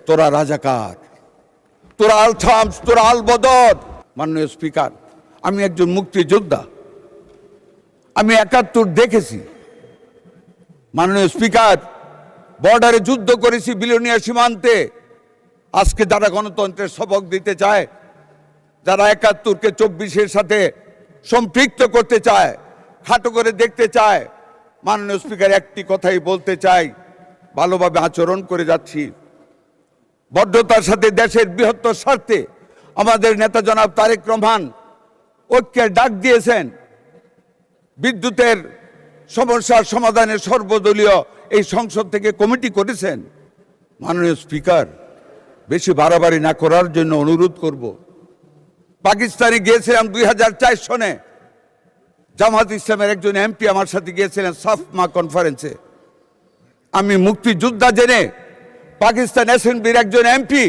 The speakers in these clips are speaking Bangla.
তোরা রাজাকার, তোরা আল থামস, তোরা আল বদর। মাননীয় স্পিকার, আমি একজন মুক্তিযোদ্ধা, আমি ৭১ দেখেছি। মাননীয় স্পিকার, বর্ডারে যুদ্ধ করেছি, বিলোনিয়া সীমান্তে। আজকে যারা গণতন্ত্রের সবক দিতে চায়, যারা ৭১কে ২৪-এর সাথে সম্পৃক্ত করতে চায়, খাটো করে দেখতে চায়, মাননীয় স্পিকার একটি কথাই বলতে চাই, ভালোভাবে আচরণ করে যাচ্ছি। বদ্ধতার সাথে দেশের বৃহত্তর স্বার্থে আমাদের নেতা জনাব তারেক রহমান ঐক্যের ডাক দিয়েছেন। বিদ্যুতের সমস্যার সমাধানে সর্বদলীয় এই সংসদ থেকে কমিটি করেছেন। মাননীয় স্পিকার, বেশি বাড়াবাড়ি না করার জন্য অনুরোধ করব। পাকিস্তানে গিয়েছিলাম ২০০৪ সনে, জামাত ইসলামের একজন এমপি আমার সাথে গিয়েছিলেন সাফমা কনফারেন্সে। আমি মুক্তিযোদ্ধা জেনে পাকিস্তান অ্যাসেম্বলির একজন এমপি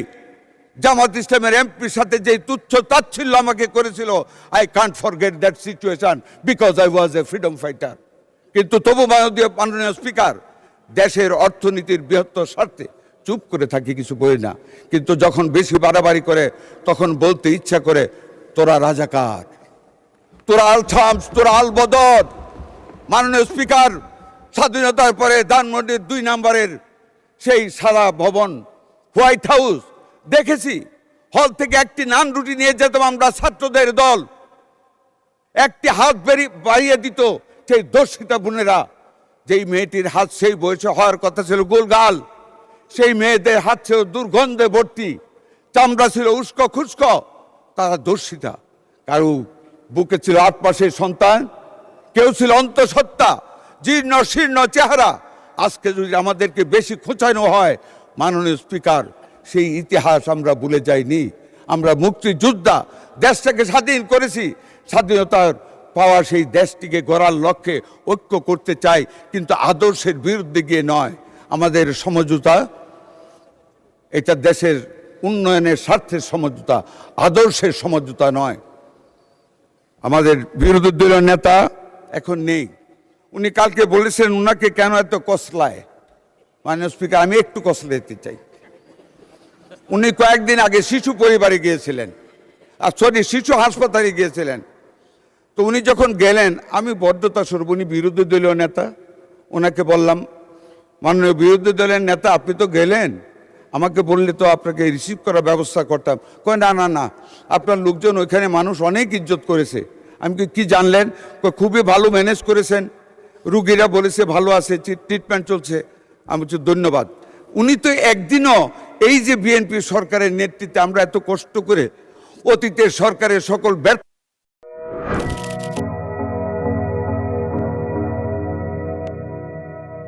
জামাত ইসলামের এমপির সাথে যে তুচ্ছ তাচ্ছিল্য আমাকে করেছিল, I can't forget that situation because I was A freedom fighter. কিন্তু তবু মাননীয় স্পিকার, দেশের অর্থনীতির বৃহত্তর স্বার্থে চুপ করে থাকি, কিছু বলি না। কিন্তু যখন বেশি বাড়াবাড়ি করে তখন বলতে ইচ্ছা করে, তোরা রাজাকার, তোরা আল থামস, তোরা আল বদর। মাননীয় স্পিকার, স্বাধীনতার পরে ধানমন্ডির ২ নম্বরের সেই সারা ভবন হোয়াইট হাউস দেখেছি। হল থেকে একটি নান রুটি নিয়ে যেতাম আমরা, ছাত্রদের দল, একটি হাত বাড়িয়ে দিত সেই দর্শিতা বোনেরা। যেই মেয়েটির হাত সেই বয়সে হওয়ার কথা ছিল গোলগাল, সেই মেয়েদের হাত ছিল দুর্গন্ধে ভর্তি, চামড়া ছিল উস্কো খুস্কো। তারা দর্শিতা, কারো বুকে ছিল ৮ মাসের সন্তান, কেউ ছিল অন্তঃসত্ত্বা, জীর্ণ শীর্ণ চেহারা। আজকে যদি আমাদেরকে বেশি খোঁচানো হয়, মাননীয় স্পিকার, সেই ইতিহাস আমরা ভুলে যাইনি। আমরা মুক্তিযোদ্ধা, দেশটাকে স্বাধীন করেছি, স্বাধীনতার পাওয়া সেই দেশটিকে গড়ার লক্ষ্যে ঐক্য করতে চাই, কিন্তু আদর্শের বিরুদ্ধে গিয়ে নয়। আমাদের সমঝোতা, এটা দেশের উন্নয়নের স্বার্থের সমঝোতা, আদর্শের সমঝোতা নয়। আমাদের বিরোধী দলীয় নেতা এখন নেই, উনি কালকে বলেছেন উনাকে কেন এত কসলায়। মাননীয় স্পিকার, আমি একটু কসলাইতে চাই। উনি কয়েকদিন আগে শিশু পরিবারে গিয়েছিলেন, শিশু হাসপাতালে গিয়েছিলেন। তো উনি যখন গেলেন, আমি বদ্ধতা স্বরূপ, উনি বিরোধী দলীয় নেতা, ওনাকে বললাম, মাননীয় বিরোধী দলের নেতা, আপনি তো গেলেন, আমাকে বললে তো আপনাকে রিসিভ করার ব্যবস্থা করতাম। কয় না না না, আপনার লোকজন ওইখানে মানুষ অনেক ইজ্জত করেছে। আমি কি জানলেন? খুবই ভালো ম্যানেজ করেছেন, রুগীরা বলেছে ভালো আছে, ট্রিটমেন্ট চলছে। আমি বলছি ধন্যবাদ। উনি তো একদিনও এই যে বিএনপি সরকারের নেতৃত্বে আমরা এত কষ্ট করে অতীতের সরকারের সকল ব্যর্থ